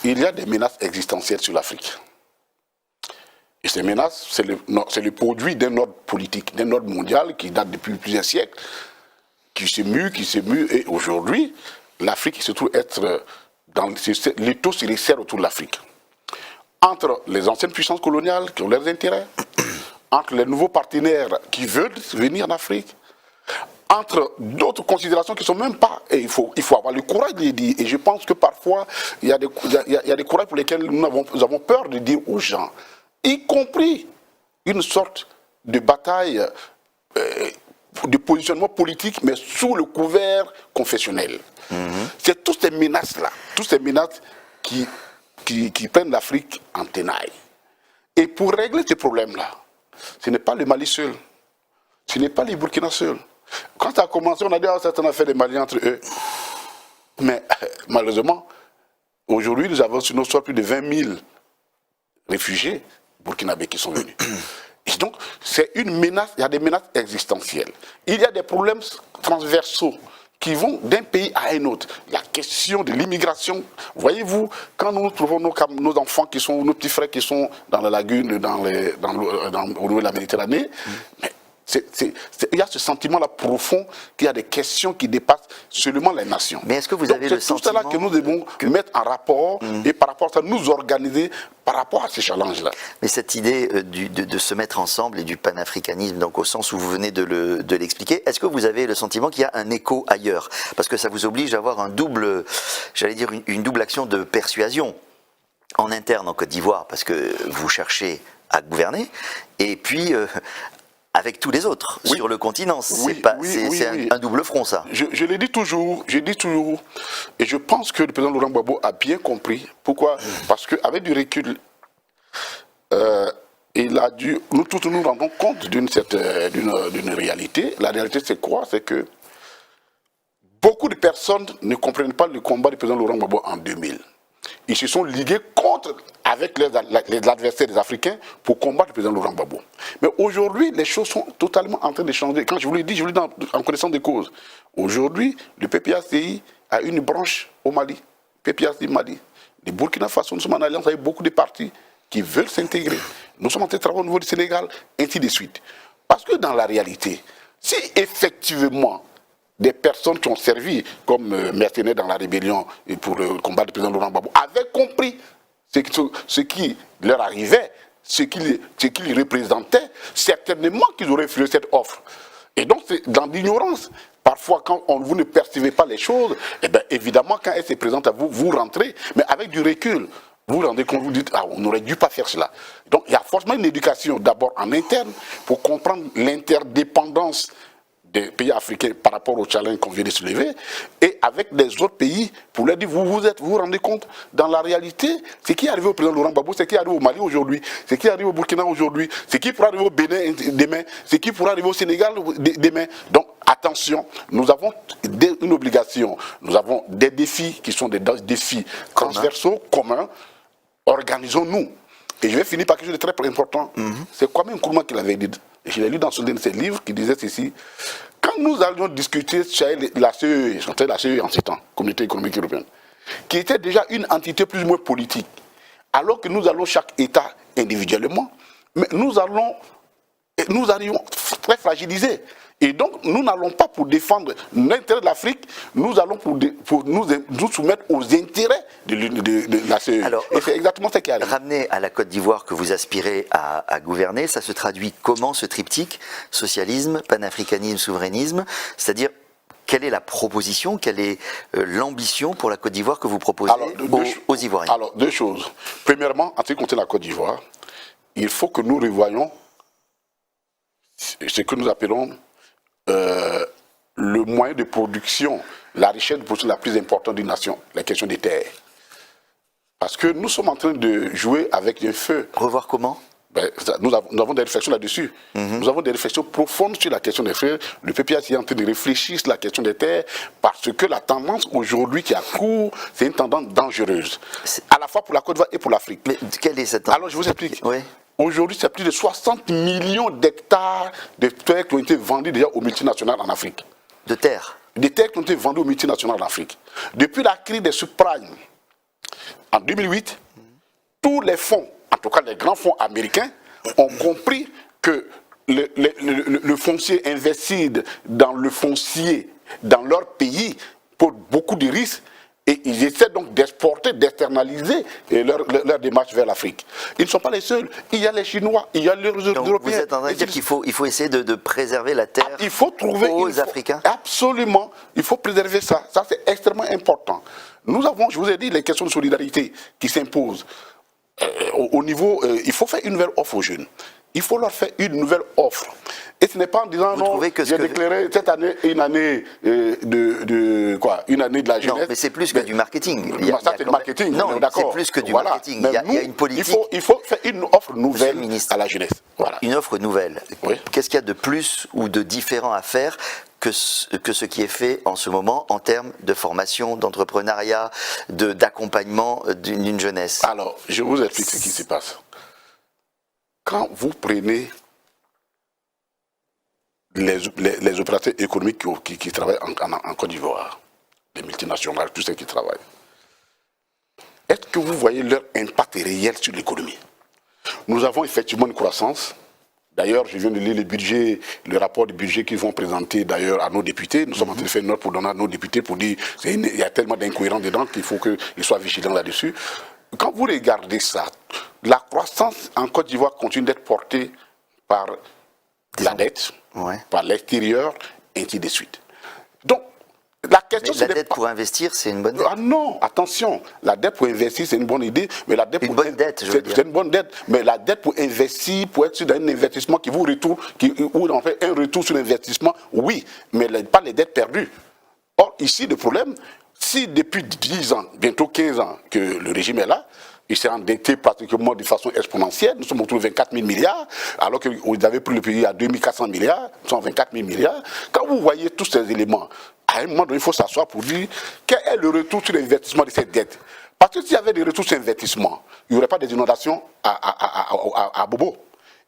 il y a des menaces existentielles sur l'Afrique. Et ces menaces, c'est le produit d'un ordre politique, d'un ordre mondial qui date depuis plusieurs siècles, qui se mue, et aujourd'hui, l'Afrique se trouve être dans l'étau se resserre autour de l'Afrique. Entre les anciennes puissances coloniales qui ont leurs intérêts, entre les nouveaux partenaires qui veulent venir en Afrique, entre d'autres considérations qui ne sont même pas, et il faut avoir le courage de les dire. Et je pense que parfois, il y a des courages pour lesquels nous avons peur de dire aux gens, y compris une sorte de bataille, de positionnement politique, mais sous le couvert confessionnel. C'est toutes ces menaces-là, qui prennent l'Afrique en tenaille. Et pour régler ces problèmes-là, ce n'est pas le Mali seul, ce n'est pas les Burkina seuls. Quand ça a commencé, on a dit certaines affaires des Maliens entre eux. Mais malheureusement, aujourd'hui, nous avons sur nos sols plus de 20 000 réfugiés burkinabés qui sont venus. Et donc, c'est une menace, il y a des menaces existentielles. Il y a des problèmes transversaux qui vont d'un pays à un autre. La question de l'immigration, voyez-vous, quand nous trouvons nos enfants qui sont, nos petits frères qui sont dans la lagune, au niveau de la Méditerranée, mais il y a ce sentiment-là profond qu'il y a des questions qui dépassent seulement les nations. Mais est-ce que vous avez le sentiment... C'est tout cela que nous devons mettre en rapport et par rapport à ça, nous organiser par rapport à ces challenges-là. Mais cette idée de se mettre ensemble et du panafricanisme, donc au sens où vous venez de l'expliquer, est-ce que vous avez le sentiment qu'il y a un écho ailleurs? Parce que ça vous oblige à avoir une double action de persuasion en interne en Côte d'Ivoire, parce que vous cherchez à gouverner, et puis... avec tous les autres sur le continent. C'est un double front, ça. Je le dis toujours, et je pense que le président Laurent Gbagbo a bien compris. Pourquoi? Parce qu'avec du recul, nous tous nous rendons compte d'une réalité. La réalité, c'est quoi? C'est que beaucoup de personnes ne comprennent pas le combat du président Laurent Gbagbo en 2000. Ils se sont ligués avec les adversaires des Africains pour combattre le président Laurent Gbagbo. Mais aujourd'hui, les choses sont totalement en train de changer. Quand je vous l'ai dit, en connaissance des causes. Aujourd'hui, le PPACI a une branche au Mali. PPACI Mali. Le Burkina Faso, nous sommes en alliance avec beaucoup de partis qui veulent s'intégrer. Nous sommes en train de travailler au niveau du Sénégal, ainsi de suite. Parce que dans la réalité, si effectivement des personnes qui ont servi comme mercenaires dans la rébellion et pour le combat du président Laurent Gbagbo avaient compris ce qui leur arrivait, ce qu'ils représentaient, certainement qu'ils auraient refusé cette offre. Et donc, c'est dans l'ignorance. Parfois, quand vous ne percevez pas les choses, eh bien, évidemment, quand elles se présentent à vous, vous rentrez, mais avec du recul. Vous vous rendez compte, vous dites, on n'aurait dû pas faire cela. Donc, il y a forcément une éducation, d'abord en interne, pour comprendre l'interdépendance des pays africains par rapport au challenge qu'on vient de soulever, et avec les autres pays, pour leur dire, vous vous rendez compte, dans la réalité, ce qui est arrivé au président Laurent Gbagbo, ce qui arrive au Mali aujourd'hui, ce qui arrive au Burkina aujourd'hui, ce qui pourra arriver au Bénin demain, ce qui pourra arriver au Sénégal demain. Donc, attention, nous avons une obligation, nous avons des défis qui sont des défis transversaux, communs. Organisons-nous. Et je vais finir par quelque chose de très important. C'est Kwame Nkrumah qui l'avait dit. Et je l'ai lu dans son de ses livres qui disait ceci. Quand nous allions discuter sur la CEE en ces temps, Communauté économique européenne, qui était déjà une entité plus ou moins politique, alors que nous allons chaque État individuellement, mais nous allons nous arrivons très fragilisés. Et donc, nous n'allons pas pour défendre l'intérêt de l'Afrique, nous allons pour nous soumettre aux intérêts de la CE. Alors, et c'est exactement ce qui arrive. Ramener à la Côte d'Ivoire que vous aspirez à gouverner, ça se traduit comment ce triptyque? Socialisme, panafricanisme, souverainisme, c'est-à-dire quelle est la proposition, quelle est l'ambition pour la Côte d'Ivoire que vous proposez aux Ivoiriens? Alors, deux choses. Premièrement, en ce qui concerne la Côte d'Ivoire, il faut que nous revoyions ce que nous appelons le moyen de production, la richesse de production la plus importante d'une nation, la question des terres. Parce que nous sommes en train de jouer avec un feu. Revoir comment? Nous avons des réflexions là-dessus. Nous avons des réflexions profondes sur la question des terres. Le PPS est en train de réfléchir sur la question des terres parce que la tendance aujourd'hui qui a cours, c'est une tendance dangereuse. À la fois pour la Côte d'Ivoire et pour l'Afrique. Mais quelle est cette tendance? Alors je vous explique. Oui. Aujourd'hui, c'est plus de 60 millions d'hectares de terres qui ont été vendus déjà aux multinationales en Afrique. De terre? Des terres qui ont été vendues aux multinationales en Afrique. Depuis la crise des subprimes en 2008, tous les fonds, en tout cas les grands fonds américains, ont compris que le foncier investi dans le foncier dans leur pays pour beaucoup de risques. Et ils essaient donc d'exporter, d'externaliser leur démarche vers l'Afrique. Ils ne sont pas les seuls. Il y a les Chinois, il y a les Européens. Vous êtes en train de dire qu'il faut essayer de préserver la terre aux Africains? Absolument. Il faut préserver ça. Ça, c'est extrêmement important. Nous avons, je vous ai dit, les questions de solidarité qui s'imposent. Au niveau, il faut faire une nouvelle offre aux jeunes. Il faut leur faire une nouvelle offre. Et ce n'est pas en disant non, j'ai déclaré cette année une année une année de la jeunesse. Non, mais c'est plus que du marketing. Ça, c'est du marketing. Non, c'est plus que du marketing. Il y a une politique. Il faut faire une offre nouvelle à la jeunesse. Voilà. Une offre nouvelle. Oui. Qu'est-ce qu'il y a de plus ou de différent à faire que ce qui est fait en ce moment en termes de formation, d'entrepreneuriat, d'accompagnement d'une jeunesse? Alors, je vous explique ce qui se passe. Quand vous prenez les opérateurs économiques qui travaillent en Côte d'Ivoire, les multinationales, tous ceux qui travaillent, est-ce que vous voyez leur impact réel sur l'économie? Nous avons effectivement une croissance. D'ailleurs, je viens de lire le rapport du budget qu'ils vont présenter d'ailleurs à nos députés. Nous sommes en train de faire une note pour donner à nos députés pour dire qu'il y a tellement d'incohérences dedans qu'il faut qu'ils soient vigilants là-dessus. Quand vous regardez ça, la croissance en Côte d'Ivoire continue d'être portée par la dette, par l'extérieur, et ainsi de suite. Donc, la question, mais la dette pour investir, c'est une bonne idée. Ah non, attention, la dette pour investir, c'est une bonne idée, mais la dette c'est une bonne dette, mais la dette pour investir, pour être sur un investissement qui vous retourne, où on fait un retour sur l'investissement, oui, mais pas les dettes perdues. Or, ici, le problème, si depuis 10 ans, bientôt 15 ans que le régime est là, il s'est endetté pratiquement de façon exponentielle. Nous sommes autour de 24 000 milliards, alors que vous avez pris le pays à 2400 milliards, nous sommes à 24 000 milliards. Quand vous voyez tous ces éléments, à un moment donné, il faut s'asseoir pour dire quel est le retour sur l'investissement de cette dette. Parce que s'il y avait des retours sur l'investissement, il n'y aurait pas des inondations à Bobo.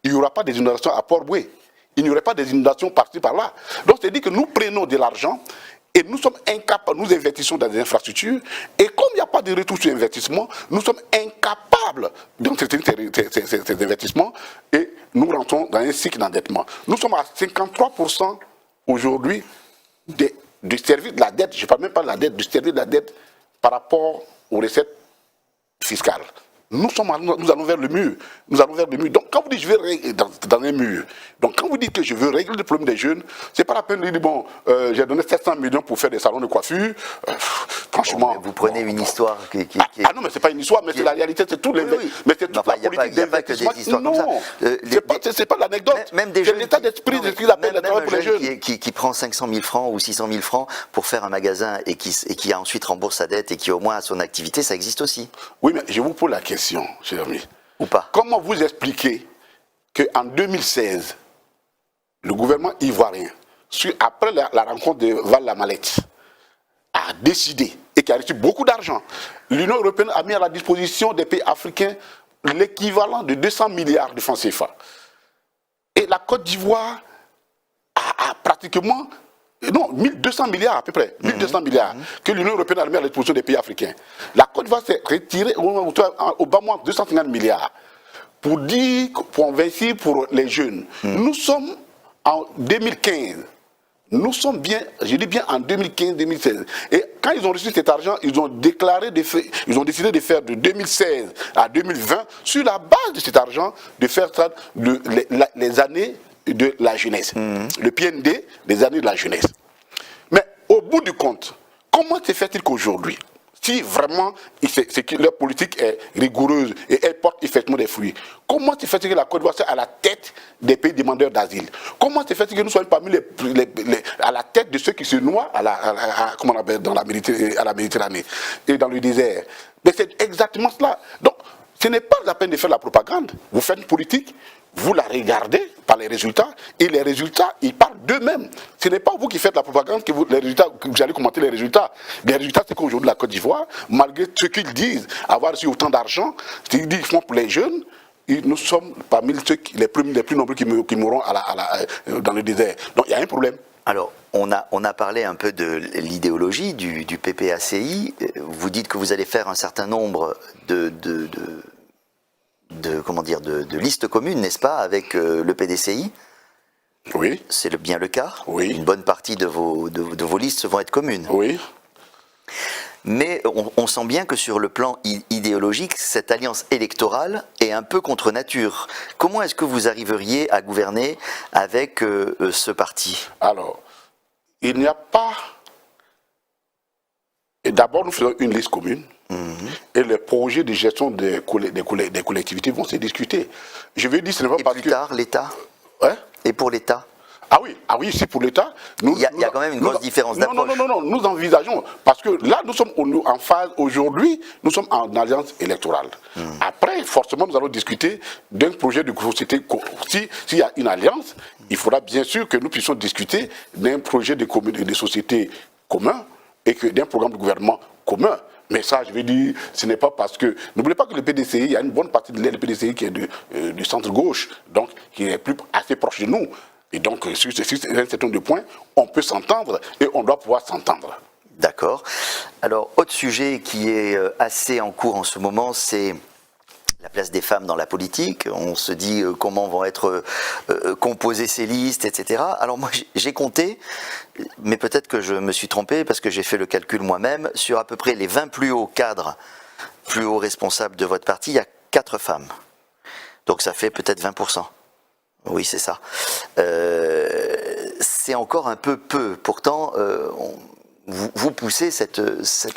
Il n'y aura pas des inondations à Port-Boué. Il n'y aurait pas des inondations par-ci, par-là. Donc, c'est-à-dire que nous prenons de l'argent et nous sommes incapables, nous investissons dans des infrastructures, et comme il n'y a pas de retour sur investissement, nous sommes incapables d'entretenir ces investissements, et nous rentrons dans un cycle d'endettement. Nous sommes à 53% aujourd'hui du service de la dette, je ne parle même pas de la dette, du service de la dette par rapport aux recettes fiscales. Nous allons vers le mur. Nous allons vers le mur. Donc, quand vous dites je vais régler dans un mur, donc quand vous dites que je veux régler le problème des jeunes, c'est pas la peine de dire bon, j'ai donné 700 millions pour faire des salons de coiffure. Franchement. Vous prenez une histoire qui Ah non, mais c'est pas une histoire, mais c'est la réalité, c'est tout les. Oui. Mais c'est toute la politique d'investissement. Non, c'est pas l'anecdote. C'est l'état d'esprit de ce qu'ils appellent le travail pour les jeunes. Qui prend 500 000 francs ou 600 000 francs pour faire un magasin et qui a ensuite rembourse sa dette et qui au moins a son activité, ça existe aussi. Oui, mais je vous pose la question. Cher ami. Ou pas. Comment vous expliquez qu'en 2016, le gouvernement ivoirien, après la rencontre de Val-la-Malette, a décidé et qui a reçu beaucoup d'argent, l'Union européenne a mis à la disposition des pays africains l'équivalent de 200 milliards de francs CFA. Et la Côte d'Ivoire a pratiquement 1200 milliards à peu près, 1200 milliards que l'Union européenne a mis à la disposition des pays africains. La Côte d'Ivoire s'est retirée au bas moins 250 milliards. pour dire, pour investir pour les jeunes. Nous sommes en 2015. Nous sommes bien, je dis bien en 2015-2016. Et quand ils ont reçu cet argent, ils ont ils ont décidé de faire de 2016 à 2020, sur la base de cet argent, de faire ça les années de la jeunesse. Le PND, les années de la jeunesse. Mais au bout du compte, comment se fait-il qu'aujourd'hui, si vraiment leur politique est rigoureuse et elle porte effectivement des fruits, comment se fait-il que la Côte d'Ivoire soit à la tête des pays demandeurs d'asile? Comment se fait-il que nous soyons parmi à la tête de ceux qui se noient comment on appelle, à la Méditerranée et dans le désert? Mais c'est exactement cela. Donc, ce n'est pas la peine de faire la propagande. Vous faites une politique, vous la regardez par les résultats, et les résultats, ils parlent d'eux-mêmes. Ce n'est pas vous qui faites la propagande que vous allez commenter les résultats. Les résultats, c'est qu'aujourd'hui, la Côte d'Ivoire, malgré ce qu'ils disent, avoir reçu autant d'argent, ils disent qu'ils font pour les jeunes, nous sommes parmi les plus nombreux qui mourront dans le désert. Donc il y a un problème. Alors, on a parlé un peu de l'idéologie du PPACI. Vous dites que vous allez faire un certain nombre de listes communes, n'est-ce pas, avec le PDCI? Oui. C'est bien le cas? Oui. Une bonne partie de vos listes vont être communes. Oui. Mais on sent bien que sur le plan idéologique, cette alliance électorale est un peu contre nature. Comment est-ce que vous arriveriez à gouverner avec ce parti? Alors, il n'y a pas... Et d'abord, nous faisons une liste commune. Et les projets de gestion des collectivités vont se discuter. Je vais dire, ce n'est pas parce que... Et plus tard, l'État? Hein? Et pour l'État? Ah oui, c'est pour l'État. Il y a quand même une grosse différence d'approche. Non, nous envisageons, parce que là, nous sommes en phase, aujourd'hui, nous sommes en alliance électorale. Après, forcément, nous allons discuter d'un projet de société. S'il y a une alliance, il faudra bien sûr que nous puissions discuter d'un projet de société commun et d'un programme de gouvernement commun. Mais ça, je vais dire, ce n'est pas parce que... N'oubliez pas que le PDCI, il y a une bonne partie de l'aile du PDCI qui est du centre-gauche, donc qui est assez proche de nous. Et donc, sur un certain nombre de points, on peut s'entendre et on doit pouvoir s'entendre. D'accord. Alors, autre sujet qui est assez en cours en ce moment, c'est la place des femmes dans la politique. On se dit comment vont être composées ces listes, etc. Alors moi, j'ai compté, mais peut-être que je me suis trompé parce que j'ai fait le calcul moi-même, sur à peu près les 20 plus hauts cadres, plus hauts responsables de votre parti, il y a 4 femmes. Donc ça fait peut-être 20%. Oui, c'est ça. C'est encore un peu peu. Pourtant, vous poussez cette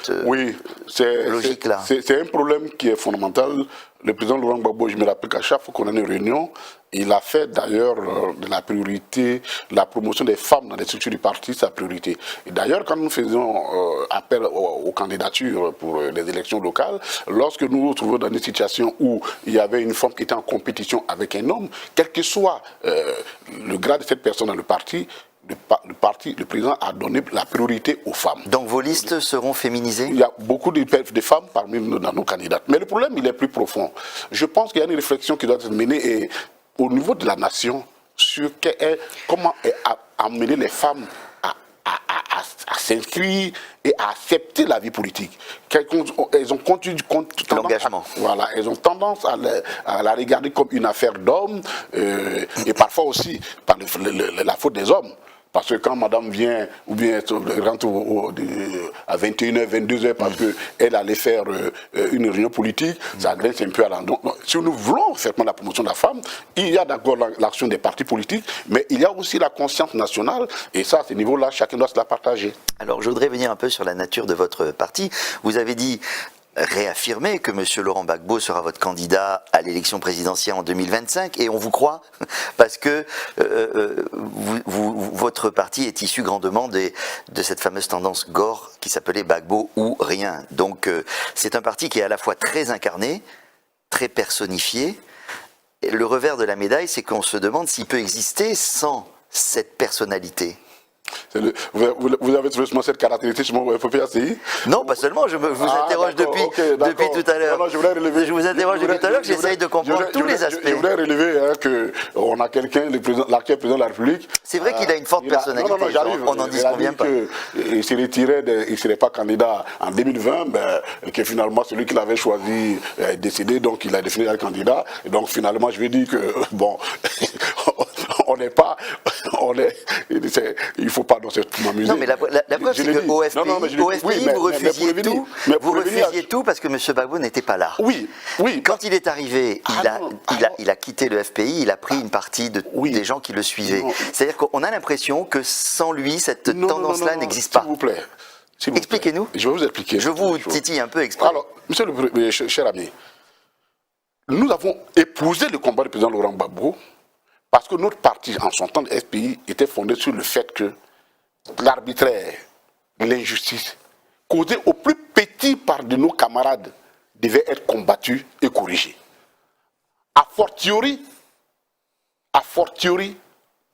logique-là. C'est un problème qui est fondamental. Le président Laurent Gbagbo, je me rappelle qu'à chaque fois qu'on a une réunion, il a fait d'ailleurs de la priorité, la promotion des femmes dans les structures du parti, sa priorité. Et d'ailleurs, quand nous faisons appel aux candidatures pour les élections locales, lorsque nous nous trouvons dans une situation où il y avait une femme qui était en compétition avec un homme, quel que soit le grade de cette personne dans le parti, le président a donné la priorité aux femmes. Donc vos listes seront féminisées? Il y a beaucoup de femmes parmi nous dans nos candidates. Mais le problème, il est plus profond. Je pense qu'il y a une réflexion qui doit être menée au niveau de la nation sur comment amener les femmes à s'inscrire et à accepter la vie politique. Elles ont l'engagement. Voilà, elles ont tendance à la regarder comme une affaire d'hommes et parfois aussi par la faute des hommes. Parce que quand madame vient, ou bien rentre à 21h, 22h, parce qu'elle allait faire une réunion politique, ça grince un peu à l'endroit. Si nous voulons faire la promotion de la femme, il y a d'abord l'action des partis politiques, mais il y a aussi la conscience nationale, et ça, à ce niveau-là, chacun doit se la partager. Alors, je voudrais venir un peu sur la nature de votre parti. Vous avez dit... réaffirmer que M. Laurent Gbagbo sera votre candidat à l'élection présidentielle en 2025 et on vous croit parce que votre parti est issu grandement de cette fameuse tendance Gore qui s'appelait Gbagbo ou rien. Donc c'est un parti qui est à la fois très incarné, très personnifié. Et le revers de la médaille, c'est qu'on se demande s'il peut exister sans cette personnalité. Vous avez trouvé cette caractéristique sur mon PPACI? Non, pas seulement, je vous interroge depuis tout à l'heure. Je vous interroge depuis tout à l'heure, que j'essaye de comprendre tous les aspects. Je voudrais relever qu'on a quelqu'un, l'actuel président de la République. C'est vrai qu'il a une forte personnalité, on n'en disconvient pas. Il s'est retiré, il ne serait pas candidat en 2020, que finalement celui qu'il avait choisi est décédé, donc il a défini un candidat. Et donc finalement, je vais dire que, bon, on n'est pas, il ne faut pas m'amuser. Non, mais la preuve, c'est qu'au FPI, vous refusiez tout. Vous refusiez tout parce que M. Gbagbo n'était pas là. Oui. Quand il est arrivé, il a quitté le FPI, il a pris une partie des gens qui le suivaient. C'est-à-dire qu'on a l'impression que sans lui, cette tendance-là n'existe pas. S'il vous plaît. Expliquez-nous. Je vais vous expliquer. Je vous titille un peu exprès. Alors, monsieur le cher ami, nous avons épousé le combat du président Laurent Gbagbo parce que notre parti, en son temps, le FPI, était fondé sur le fait que l'arbitraire, l'injustice, causée au plus petit par de nos camarades, devait être combattue et corrigée. A fortiori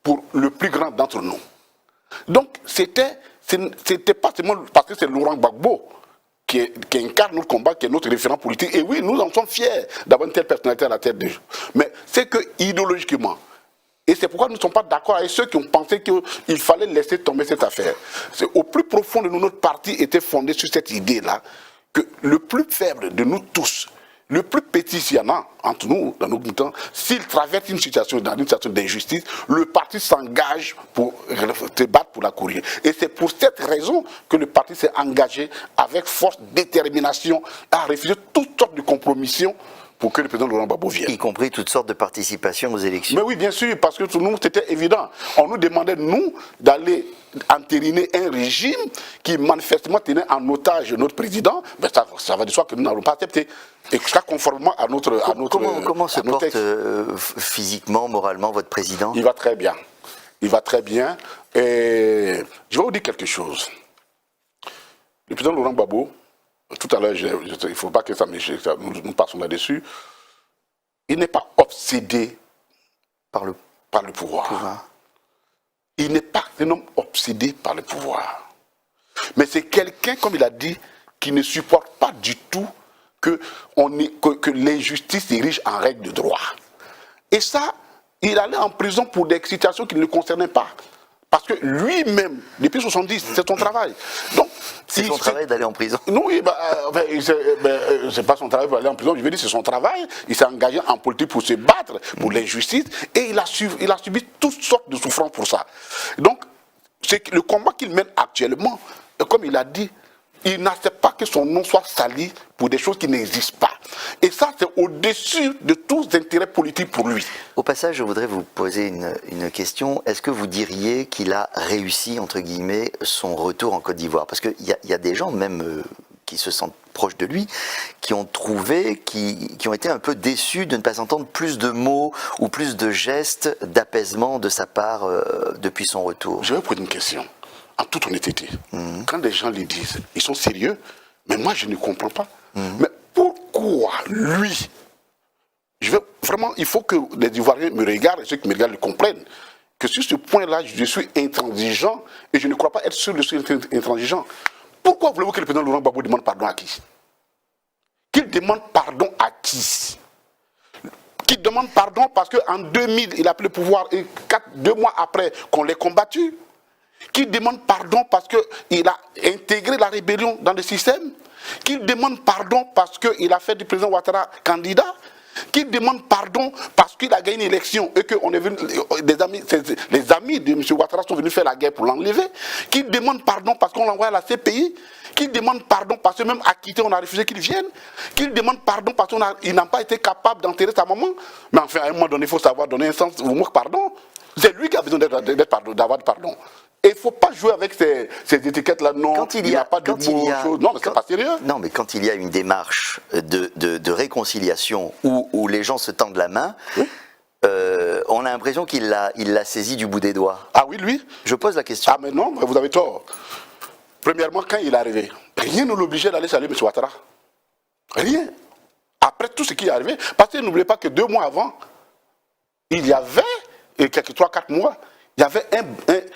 pour le plus grand d'entre nous. Donc, c'était pas seulement parce que c'est Laurent Gbagbo qui incarne notre combat, qui est notre référent politique. Et oui, nous en sommes fiers d'avoir une telle personnalité à la tête des gens. Mais c'est que idéologiquement, et c'est pourquoi nous ne sommes pas d'accord avec ceux qui ont pensé qu'il fallait laisser tomber cette affaire. C'est au plus profond de nous, notre parti était fondé sur cette idée-là, que le plus faible de nous tous, le plus petit s'il y en a entre nous, dans nos temps, s'il traverse une situation d'injustice, le parti s'engage pour se battre pour la courir. Et c'est pour cette raison que le parti s'est engagé avec force, détermination, à refuser toutes sortes de compromissions pour que le président Laurent Gbagbo vienne. Y compris toutes sortes de participations aux élections. Mais oui, bien sûr, parce que pour nous, c'était évident. On nous demandait, nous, d'aller entériner un régime qui manifestement tenait en otage notre président. Ben ça va de soi que nous n'allons pas accepter. Et ça, conformément à notre Comment se porte physiquement, moralement, votre président? Il va très bien. Il va très bien. Et je vais vous dire quelque chose. Le président Laurent Gbagbo, tout à l'heure, il ne faut pas que nous passons là-dessus. Il n'est pas obsédé par le pouvoir. Il n'est pas un homme obsédé par le pouvoir. Mais c'est quelqu'un, comme il a dit, qui ne supporte pas du tout que l'injustice s'érige en règle de droit. Et ça, il allait en prison pour des situations qui ne le concernaient pas. Parce que lui-même, depuis 70, c'est son travail. Donc, c'est son travail d'aller en prison. Non, oui, c'est pas son travail d'aller en prison. Je veux dire, c'est son travail. Il s'est engagé en politique pour se battre pour l'injustice et il a subi toutes sortes de souffrances pour ça. Donc, c'est le combat qu'il mène actuellement, comme il a dit, il n'accepte pas que son nom soit sali pour des choses qui n'existent pas. Et ça, c'est au-dessus de tous les intérêts politiques pour lui. Au passage, je voudrais vous poser une question. Est-ce que vous diriez qu'il a réussi, entre guillemets, son retour en Côte d'Ivoire? Parce qu'il y a des gens, même qui se sentent proches de lui, qui ont trouvé, qui ont été un peu déçus de ne pas entendre plus de mots ou plus de gestes d'apaisement de sa part depuis son retour. Je vais vous poser une question. En toute honnêteté, quand des gens les disent, ils sont sérieux, mais moi je ne comprends pas. Mais pourquoi lui? Vraiment, il faut que les Ivoiriens me regardent, et ceux qui me regardent le comprennent, que sur ce point-là, je suis intransigeant, et je ne crois pas être sûr de être intransigeant. Pourquoi voulez-vous que le président Laurent Gbagbo demande pardon à qui? Qu'il demande pardon à qui? Qu'il demande pardon parce qu'en 2000, il a pris le pouvoir, et 2 mois après qu'on l'ait combattu? Qu'il demande pardon parce qu'il a intégré la rébellion dans le système, qu'il demande pardon parce qu'il a fait du président Ouattara candidat, qu'il demande pardon parce qu'il a gagné une élection et que les amis de M. Ouattara sont venus faire la guerre pour l'enlever, qu'il demande pardon parce qu'on l'envoie à la CPI, qu'il demande pardon parce que même acquitté, on a refusé qu'il vienne, qu'il demande pardon parce qu'il n'a pas été capable d'enterrer sa maman. Mais enfin, à un moment donné, il faut savoir donner un sens au mot pardon. C'est lui qui a besoin d'avoir pardon. Et il ne faut pas jouer avec ces étiquettes-là. Non, il n'y a pas de mots. Non, mais c'est pas sérieux. Non, mais quand il y a une démarche de réconciliation où les gens se tendent la main, oui. On a l'impression qu'il l'a saisi du bout des doigts. Ah oui, lui? Je pose la question. Ah mais non, vous avez tort. Premièrement, quand il est arrivé, rien ne l'obligeait d'aller saluer M. Ouattara. Rien. Après tout ce qui est arrivé, parce que n'oubliez pas que 2 mois avant, il y avait, et quelques 3-4 mois, il y avait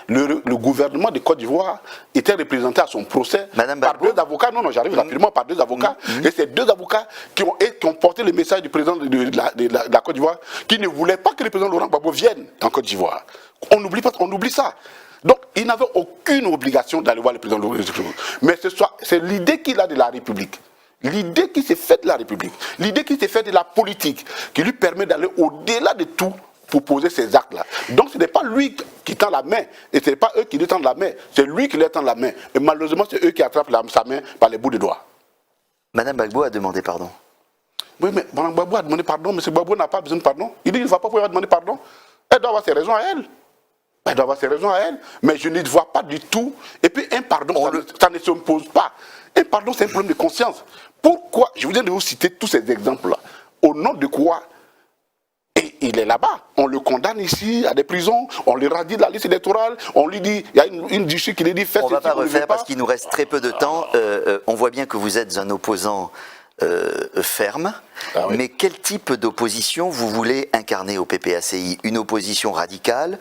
le gouvernement de Côte d'Ivoire était représenté à son procès par deux avocats. Non, j'arrive rapidement, par deux avocats. Et ces deux avocats qui ont porté le message du président de la Côte d'Ivoire, qui ne voulait pas que le président Laurent Gbagbo vienne en Côte d'Ivoire. On oublie ça. Donc, il n'avait aucune obligation d'aller voir le président Laurent Gbagbo. Mais c'est l'idée qu'il a de la République. L'idée qui s'est faite de la République, l'idée qui s'est faite de la politique, qui lui permet d'aller au-delà de tout pour poser ces actes-là. Donc ce n'est pas lui qui tend la main, et ce n'est pas eux qui lui tendent la main, c'est lui qui leur tend la main. Et malheureusement, c'est eux qui attrapent sa main par les bouts de doigts. Madame Gbagbo a demandé pardon. Oui, mais Mme Gbagbo a demandé pardon, mais M. Gbagbo n'a pas besoin de pardon. Il dit qu'il ne va pas pouvoir demander pardon. Elle doit avoir ses raisons à elle. Elle doit avoir ses raisons à elle. Mais je ne vois pas du tout. Et puis un pardon, ça ne s'impose pas. Un pardon, c'est un problème de conscience. Pourquoi? Je viens de vous citer tous ces exemples-là. Au nom de quoi? Et il est là-bas. On le condamne ici à des prisons, on le radie de la liste électorale, on lui dit, il y a une duché qui lui dit, faites on ne va pas refaire parce qu'il nous reste très peu de temps. On voit bien que vous êtes un opposant ferme, oui. Mais quel type d'opposition vous voulez incarner au PPACI? Une opposition radicale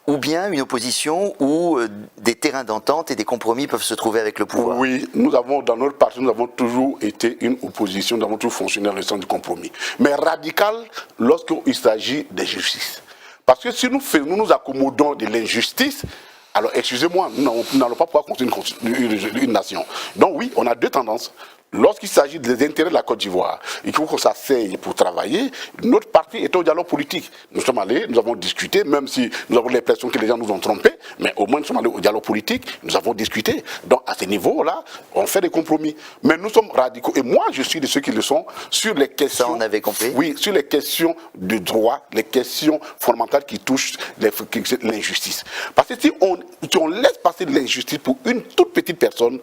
ou bien une opposition où des terrains d'entente et des compromis peuvent se trouver avec le pouvoir? Oui, dans notre parti, nous avons toujours été une opposition, nous avons toujours fonctionné dans le sens du compromis. Mais radicale lorsqu'il s'agit d'injustice. Parce que si nous nous accommodons de l'injustice, alors excusez-moi, nous n'allons pas pouvoir construire une nation. Donc oui, on a deux tendances. Lorsqu'il s'agit des intérêts de la Côte d'Ivoire, il faut qu'on s'asseye pour travailler. Notre parti est au dialogue politique. Nous sommes allés, nous avons discuté, même si nous avons l'impression que les gens nous ont trompés, mais au moins nous sommes allés au dialogue politique, nous avons discuté. Donc à ce niveau-là, on fait des compromis. Mais nous sommes radicaux. Et moi, je suis de ceux qui le sont sur les questions... Ça, on avait compris. Oui, sur les questions de droit, les questions fondamentales qui touchent l'injustice. Parce que si on laisse passer de l'injustice pour une toute petite personne,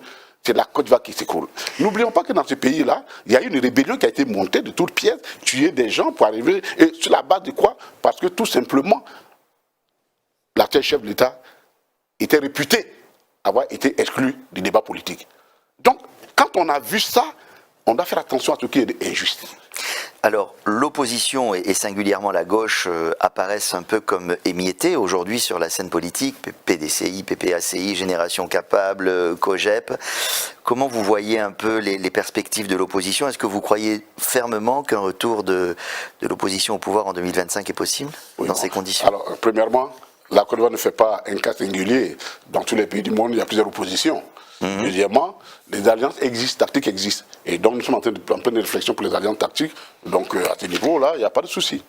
c'est la Côte d'Ivoire qui s'écroule. N'oublions pas que dans ce pays-là, il y a une rébellion qui a été montée de toutes pièces, tuer des gens pour arriver. Et sur la base de quoi? Parce que tout simplement, l'actuel chef de l'État était réputé avoir été exclu du débat politique. Donc, quand on a vu ça, on doit faire attention à ce qui est injuste. Alors, l'opposition et singulièrement la gauche apparaissent un peu comme émiettées aujourd'hui sur la scène politique, PDCI, PPACI, Génération Capable, COGEP. Comment vous voyez un peu les perspectives de l'opposition? Est-ce que vous croyez fermement qu'un retour de l'opposition au pouvoir en 2025 est possible dans ces conditions? Alors, premièrement, la Côte d'Ivoire ne fait pas un cas singulier. Dans tous les pays du monde, il y a plusieurs oppositions. Deuxièmement, les alliances existent, tactiques existent. Et donc nous sommes en pleine réflexion pour les alliances tactiques. Donc à ce niveau-là, il n'y a pas de souci.